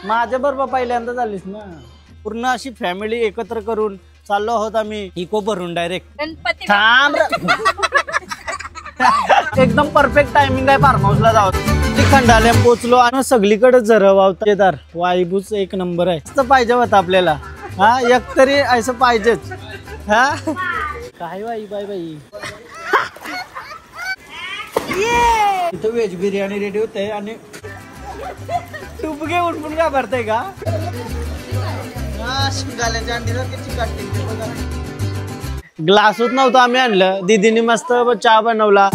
माझ्या बरोबर पहिल्यांदा झालीस ना। पूर्ण अशी फॅमिली एकत्र करून चाललो आहोत आम्ही इको भरून डायरेक्ट। थांब एकदम परफेक्ट टायमिंग आहे फार्म हाऊसला जावं। खंडाल्या पोचलो आणि सगळीकडे जरवावतार वाईबूच एक नंबर आहे। असं पाहिजे होतं आपल्याला। हा एक तरी असं पाहिजेच। हा काय बाई बाई बाई इथं व्हेज बिर्याणी रेडी होते आणि तूप घेऊन पण घाबरते का? ग्लासच नव्हता आम्ही आणलं। दीदीने मस्त चहा बनवला।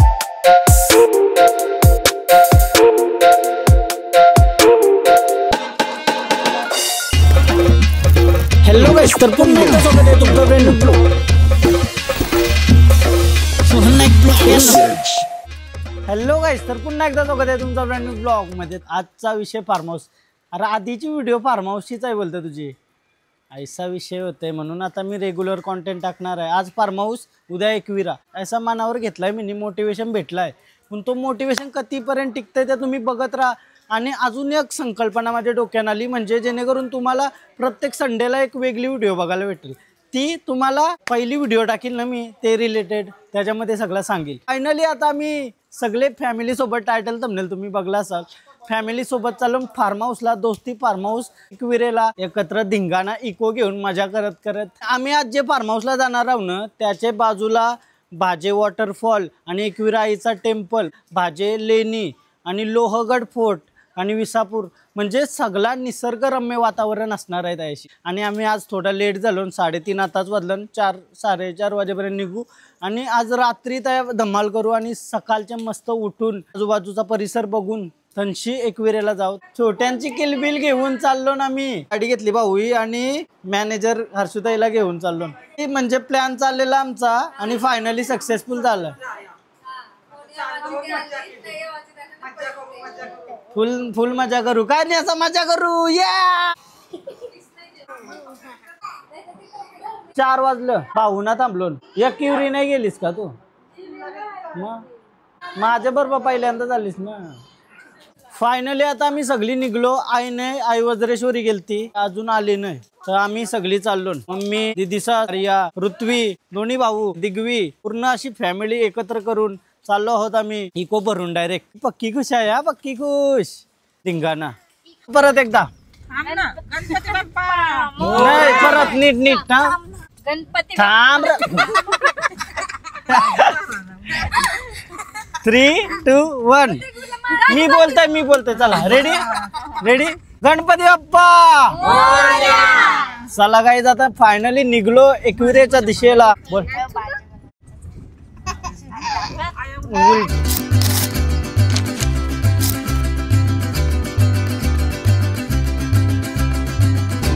हॅलो गाइस, तर पुन्हा एकदा स्वागत आहे तुमचं brand new blog. Hello guys, तर पुन्हा एकदा स्वागत आहे तुमचं ब्रँड न्यू ब्लॉग मध्ये। आजचा विषय फार्म हाऊस। अरे आधीची व्हिडिओ फार्म हाऊसचीच आहे बोलते तुझी। ऐसा विषय होते म्हणून आता मी रेग्युलर कंटेंट टाकणार आहे। आज फार्म हाऊस, उद्या एकविरा, ऐसा मनावर घेतलाय मी। मोटिवेशन भेटलाय, पण तो मोटिवेशन कितीपर्यंत टिकतंय ते तुम्ही बघत राहा। आणि अजून एक संकल्पना माझ्या डोक्यात आली, म्हणजे जेणेकरून तुम्हाला प्रत्येक संडेला एक वेगळी व्हिडिओ बघायला भेटेल। ती तुम्हाला पहिली व्हिडिओ टाकील ना मी, ते रिलेटेड त्याच्यामध्ये सगळं सांगेल। फायनली आता मी सगळे फॅमिली सोबत, टायटल थंबनेल तुम्ही बघला असाल, फॅमिली सोबत चालून फार्म हाऊसला, दोस्ती फार्म हाऊस एकविरेला एकत्र धिंगाणा इको घेऊन मजा करत करत आम्ही आज जे फार्म हाऊसला जाणार आहोत ना, त्याच्या बाजूला भाजे वॉटरफॉल आणि एकविरा आईचा टेम्पल, भाजे लेणी आणि लोहगड फोर्ट आणि विसापूर, म्हणजे सगळा निसर्गरम्य वातावरण असणार आहे त्याशी। आणि आम्ही आज थोडा लेट झालो, 3:30 आताच वाजलं, 4-4:30 वाजेपर्यंत निघू आणि आज रात्री त्या धमाल करू आणि सकाळच्या मस्त उठून आजूबाजूचा परिसर बघून तनशी एकविरेला जाऊ। छोट्यांची किलबिल घेऊन चाललो ना मी। गाडी घेतली भाऊई आणि मॅनेजर हर्षुताईला घेऊन चाललो। म्हणजे प्लॅन चाललेला आमचा आणि फायनली सक्सेसफुल झालं। फुल मजा करू, काय नाही असं मजा करू या। 4 वाजलं, पाहुणा थांबलो। एकविरी नाही गेलीस का तू? मग माझ्या बरोबर पहिल्यांदा झालीस ना। फायनली आता आम्ही सगळी निघलो। आई वज्रेश्वरी गेलती, अजून आली नाही, तर आम्ही सगळी चाललो। मम्मी, दीदीसा, रिया, ऋत्वी, दोन्ही भाऊ, दिग्वी, पूर्ण अशी फॅमिली एकत्र करून चाललो आहोत आम्ही इको भरून डायरेक्ट। पक्की खुश आहे हा, पक्की खुश। धिंगाणा परत एकदा नाही, परत नीट ना। थांब 3, 2, 1 मी बोलतोय चला। रेडी गणपती बाप्पा। चला गाईज, आता फायनली निघलो एकविरेच्या दिशेला। बोल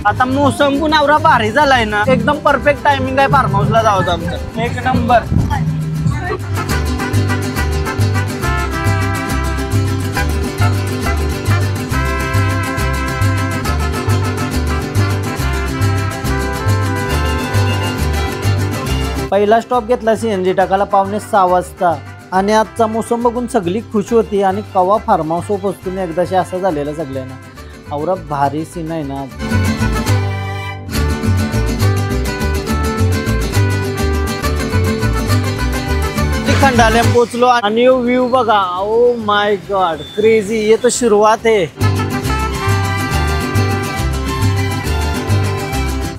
आता मोसम पण एवढा भारी झालाय ना, एकदम परफेक्ट टायमिंग आहे फार्म हाऊसला जावं आमचं, एक नंबर। पहिला स्टॉप घेतला CNG टाकायला 5:45 वाजता। आणि आजचा मोसम बघून सगळी खुश होती आणि कवा फार्म हाऊस पोहोचून एकदाशी असं झालेलं सगळ्यांना। एवढा भारी सीन आहे ना। खंडाल्या पोचलो आणि व्ह्यू बघा, ओ माय गॉड क्रेजी। ये तो शुरुआत है।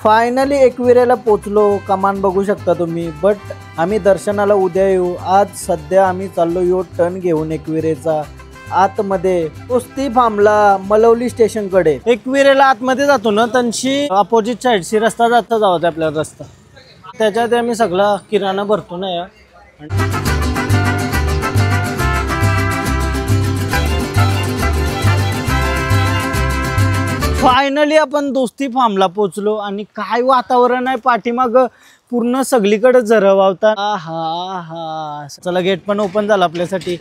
फायनली एकविरेला पोचलो, कमान बघू शकता तुम्ही। बट आम्ही दर्शनाला उद्या येऊ, आज सध्या आम्ही चाललो यो टर्न घेऊन एकविरेचा आतमध्ये दोस्ती फार्मला मलवली स्टेशन कडे। एकविरेला आतमध्ये जातो ना, तनशी अपोजिट साईडशी रस्ता जाता आपल्याला रस्ता, त्याच्यात आम्ही सगळा किराणा भरतो ना या। फायनली आपण दोस्ती फार्मला पोचलो आणि काय वातावरण आहे पाठीमाग, पूर्ण सगळीकडे जरवावता। हा चला, गेट पण ओपन झाला आपल्यासाठी।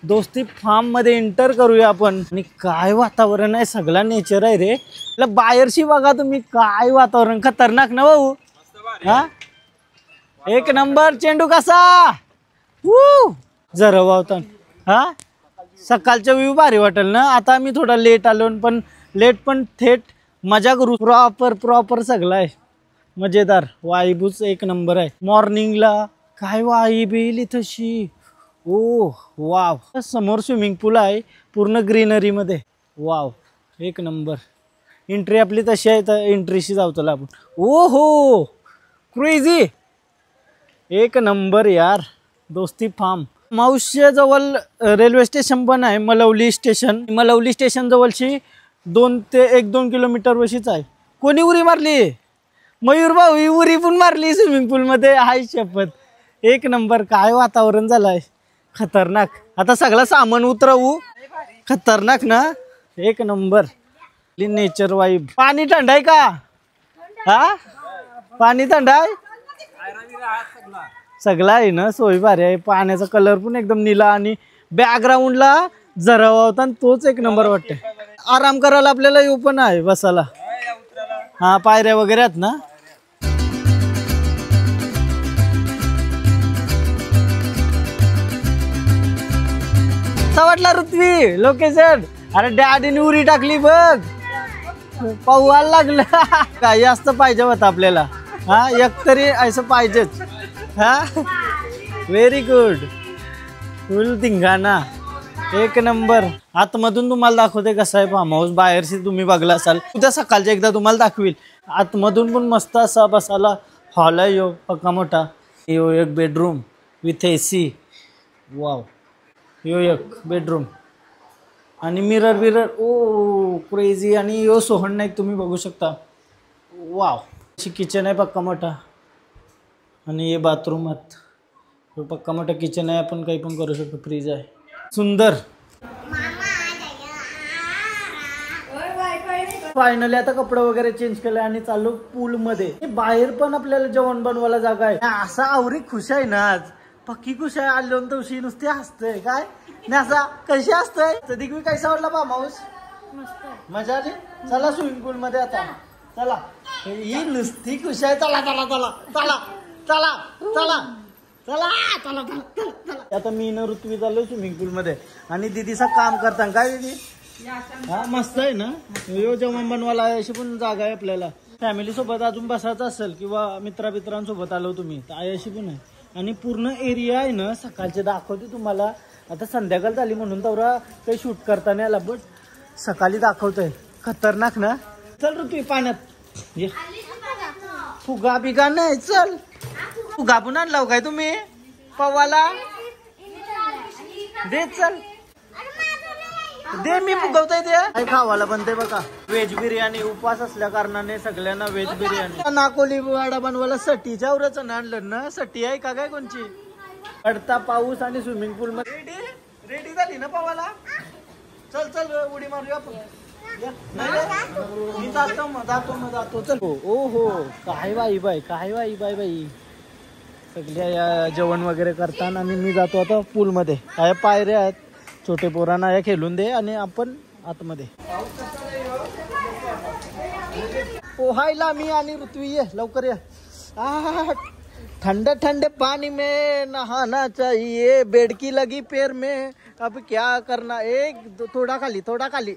दोस्ती फार्म मध्ये एंटर करूया आपण। आणि काय वातावरण आहे, सगळा नेचर आहे रे। बाहेरशी बघा तुम्ही, काय वातावरण खतरनाक ना भाऊ। हा एक नंबर। चेंडू कसा जरवावता। हा सकाळचा व्ह्यू भारी वाटेल ना। आता आम्ही थोडा लेट आलो, पण लेट पण थेट मजा करू. प्रॉपर सगळं आहे मजेदार. वाईबूच एक नंबर आहे. मॉर्निंगला काय वाईब येईल तशी. ओ वाव. समोर स्विमिंग पूल आहे पूर्ण ग्रीनरी मध्ये. वाव एक नंबर. एंट्री आपली तशी आहे तर एंट्रीशी जाऊ चला आपण. ओ हो क्रेझी एक नंबर यार. दोस्ती फार्म मावशी जवळ रेल्वे स्टेशन पण आहे. मलवली स्टेशन जवळची 2 ते 1-2 किलोमीटर वशीच आहे. कोणी उरी मारली? मयूर भाऊ ही उरी पण मारली स्विमिंग पूल मध्ये. हाय शपथ एक नंबर. काय वातावरण झालंय खतरनाक. आता सगळं सामान उतरवू. खतरनाक ना एक नंबर. Nature vibe. पाणी थंड आहे का? हा पाणी थंड आहे सगळं आहे ना. सोय भारी आहे. पाण्याचा कलर पण एकदम निळा आणि बॅकग्राऊंडला जरावा होता आणि तोच एक नंबर वाटते. आराम करायला आपल्याला येऊ पण आहे बसायला. हा पायऱ्या वगैरे आहेत ना. वाटला ऋत्वी लोकेशन. अरे डॅडीने उरी टाकली बघ. पाहायला लागलं. काय जास्त पाहिजे होतं आपल्याला. हा एकतरी असं पाहिजेच. हा व्हेरी गुड. फुल धिंगाणा एक नंबर. आतमधून तुम्हाला दाखवते कसं आहे फार्म हाऊस. बाहेरशी तुम्ही बघला असाल. उद्या सकाळच्या एकदा तुम्हाला दाखवील. आतमधून पण मस्त असा बसायला हॉल आहे. यो पक्का मोठा. यो एक बेडरूम विथ AC. वाव यो एक बेडरूम आणि मिरर ओ क्रेझी. आणि यो सोहन नाईक तुम्ही बघू शकता. वाव किचन आहे पक्का मोठा. आणि हे बाथरूम आहेत. पक्का मोठा किचन आहे. आपण काही पण करू शकतो. फ्रीज आहे सुंदर. फायनली आता कपडे वगैरे चेंज केले आणि चाललो पूल मध्ये. बाहेर पण आपल्याला जेवण बनवायला जागा आहे. असा आवरी खुश आहे ना आज. पक्की खुश आहे. आलो तवशी नुसती हसतोय काय नाही. असा कशी हसतोय. दिग्वी कैसा वाटला फार्म हाऊस? मजा आली. चला स्विमिंग पूल मध्ये आता. चला ही नुसती खुश आहे. चला चला चला चला चला चला चला चला चला. आता मी न ऋत्वी चाललो स्विमिंग पूल मध्ये आणि दीदीचा काम करता. काय दीदी? हा मस्त आहे ना. यो जेवण बनवायला अशी पण जागा आहे आपल्याला. फॅमिली सोबत अजून बसायचं असेल किंवा मित्रांसोबत आलो तुम्ही तर अशी पण आहे. आणि पूर्ण एरिया आहे ना. सकाळचे दाखवते तुम्हाला. आता संध्याकाळ झाली म्हणून तेवढा काही शूट करता नाही आला. बट सकाळी दाखवतोय. खतरनाक ना. चल ऋतू पाण्यात ये. फुगा बिगा नाही. चल फुगा पण आणला काय तुम्ही पवाला? दे चल दे. मी फुगवतोय ते. काय खावाला बनते बघा. व्हेज बिर्याणी. उपवास असल्या कारणाने सगळ्यांना व्हेज बिर्याणी. नाकोली वाडा बनवायला सटीच्या आवराचं आणलं ना. सटी आहे का काय कोणची? पडता पाऊस आणि स्विमिंग पूल मध्ये रेडी झाली ना पवाला. चल चल उडी मारूया आपण. मी जातो चल. ओ हो काय बाई बाई काय बाई बाई बाई. सगळ्या या जेवण वगैरे करताना आणि मी जातो आता पूल मध्ये. काय पायऱ्या आहेत. छोटे पोरांना या खेळून दे आणि आपण आतमध्ये. पोहायला मी आणि ऋत्वी ये लवकर या. ठंडे ठंडे पानी में नहाना चाहिए. बेडकी लगी पैर में अब क्या करना. एक थोड़ा खाली थोड़ा खाली.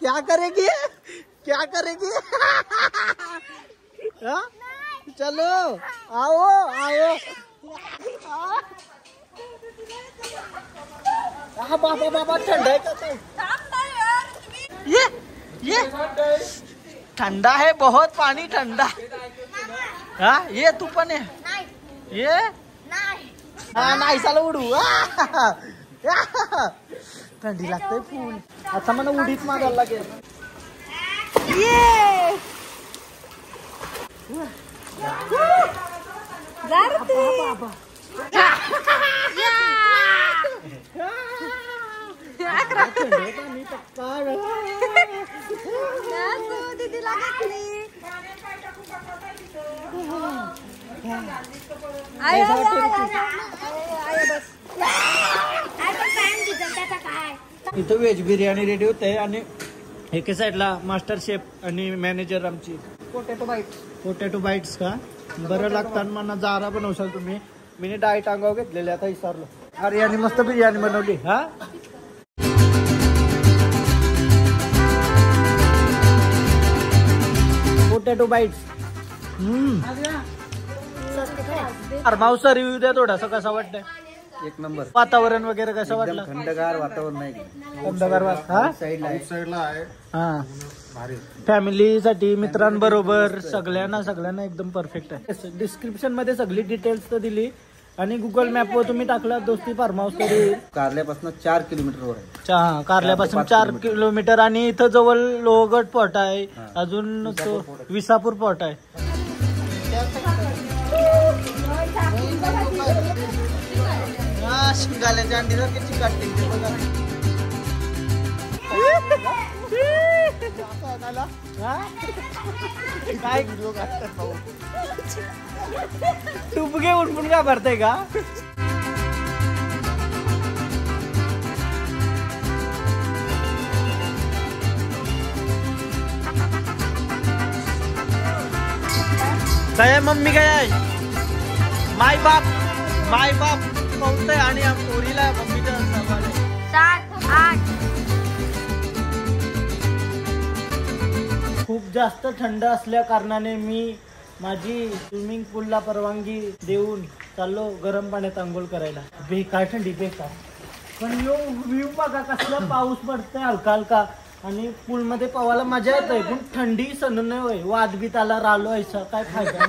क्या करेगी क्या करेगी. चलो आओ आओ. बाबा बाबा ठंडा है का? ये ठंडा है बहुत. पानी ठंडा. हाँ ये तू पण है. ये नाही साला उडू. थंडी लागते फुल. आता मला उडीच मारायला लागेल. इथं व्हेज बिर्याणी रेडी होते आणि एका साईडला मास्टर शेफ आणि मॅनेजर आमची. पोटॅटो बाईट्स का बरं लागतं मला जारा बनवशाल तुम्ही. मी डाएट अंगाव घेतलेले आता विसरलो. अरे यांनी मस्त बिर्याणी बनवली. हा पोटॅटो बाईट्स. फार्म हाऊसचा रिव्ह्यू द्या थोडासा, कसा वाटतंय? एक नंबर. वातावरण वगैरे कसं वाटलं? थंडगार वातावरण नाही. थंडगार साईडला आहे. हा फॅमिलीसाठी मित्रांबरोबर सगळ्यांना एकदम परफेक्ट आहे. डिस्क्रिप्शन मध्ये सगळी डिटेल्स तर दिली आणि गुगल मॅपवर तुम्ही टाकला दोस्ती फार्म हाऊस तरी कारल्यापासून 4 किलोमीटरवर आहे. कारल्यापासून 4 किलोमीटर. आणि इथं जवळ लोहगड पॉट आहे, अजून तो विसापूर पॉट आहे. शिंगाल्याच्या अंडीला किती काटते ते बघा. काय टुपके उठपून का भरते का? काय मम्मी काय आहे? माय बाप पावतंय आणि पोरीला मम्मीच्या 7, 8. खूप जास्त थंड असल्या कारणाने मी माझी स्विमिंग पूलला परवानगी देऊन चाललो गरम पाण्यात आंघोळ करायला. बेकार थंडी बेकार. पण यो व्ह्यू बघा कसला पाऊस पडतोय हलका हलका आणि पूलमध्ये पवायला मजा येत आहे. पण थंडी सण नाही होय. वादबीत आला राहिलो व्हायचा काय फायदा?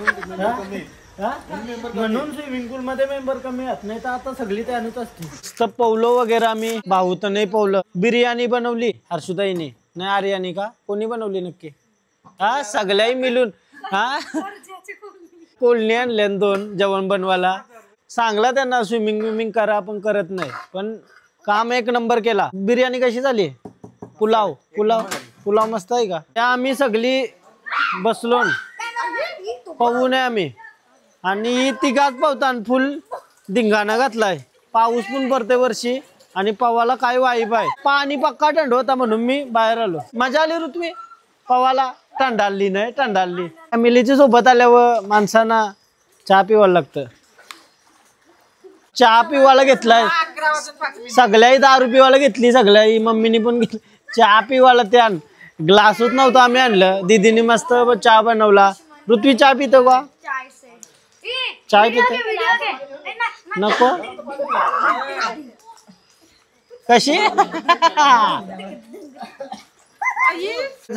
म्हणून स्विमिंग पूल मध्ये मेंबर कमी आहेत, नाही तर आता सगळी त्यानंच असते. पवलो वगैरे आम्ही भाऊ तर नाही पवलं. बिर्याणी बनवली हर्षुताईने, नाही आर्यानी का कोणी बनवली नक्की? हा सगळ्याही मिळून. हा कोलनी आणल्या 2 जेवण बनवायला. सांगला त्यांना स्विमिंग करा, पण करत नाही. पण काम एक नंबर केला. बिर्याणी कशी झाली? पुलाव मस्त आहे का? त्या आम्ही सगळी बसलो पाहू नये आम्ही आणि तिघात पावतान फुल धिंगाणा घातलाय. पाऊस पण पडते वर्षी आणि पवाला काय वाईब आहे. पाणी पक्का थंड होता म्हणून मी बाहेर आलो. मजा आली ऋत्वी पवाला. टंडाळली नाही टंडाळली. फॅमिलीच्या सोबत आल्यावर माणसांना चहा पिवायला लागतं. चहा पिवायला घेतलाय सगळ्याही. दारू पिवायला घेतली सगळ्याही. मम्मीने पण घेतली चहा पिवायला. त्या ग्लासच नव्हतं आम्ही आणलं. दीदीने मस्त चहा बनवला. ऋत्वी चहा पितो का? चाय पितो नको? कशी?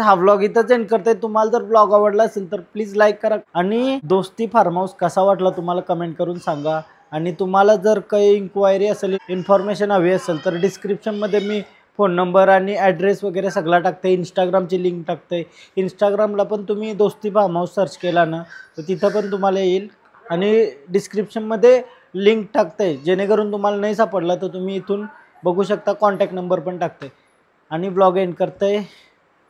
हा ब्लॉग इथंच एंड करते. तुम्हाला जर ब्लॉग आवडला असेल तर प्लीज लाईक करा आणि दोस्ती फार्म हाऊस कसा वाटला तुम्हाला कमेंट करून सांगा. आणि तुम्हाला जर काही इन्क्वायरी असेल, इन्फॉर्मेशन हवी असेल तर डिस्क्रिप्शनमध्ये मी फोन नंबर आणि ॲड्रेस वगैरे सगळा टाकते. इंस्टाग्रामची लिंक टाकते. इंस्टाग्रामला पण तुम्ही दोस्ती फार्म हाऊस सर्च केला ना तर तिथं पण तुम्हाला येईल. आणि डिस्क्रिप्शनमध्ये लिंक टाकते, जेणेकरून तुम्हाला नाही सापडला तर तुम्ही इथून बघू शकता. कॉन्टॅक्ट नंबर पण टाकते. आणि ब्लॉग एंड करते.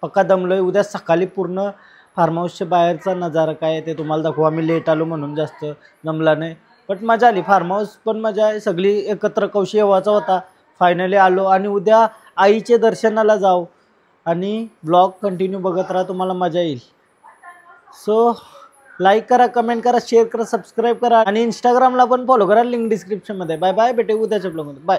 पक्का दमलोय. उद्या सकाळी पूर्ण फार्म हाऊसच्या बाहेरचा नजारा काय आहे ते तुम्हाला दाखवू. आम्ही लेट आलो म्हणून जास्त जमला नाही, बट मजा आली. फार्म हाऊस पण मजा आहे. सगळी एकत्र कौशी येवाचा होता. फायनली आलो आणि उद्या आईचे दर्शनाला जाऊ. आणि ब्लॉग कंटिन्यू बघत राहा, तुम्हाला मजा येईल. सो लाईक करा, कमेंट करा, शेअर करा, सबस्क्राईब करा आणि इंस्टाग्रामला पण फॉलो करा. लिंक डिस्क्रिप्शनमध्ये. Bye bye. भेटू उद्याच्या ब्लॉगमध्ये. बाय.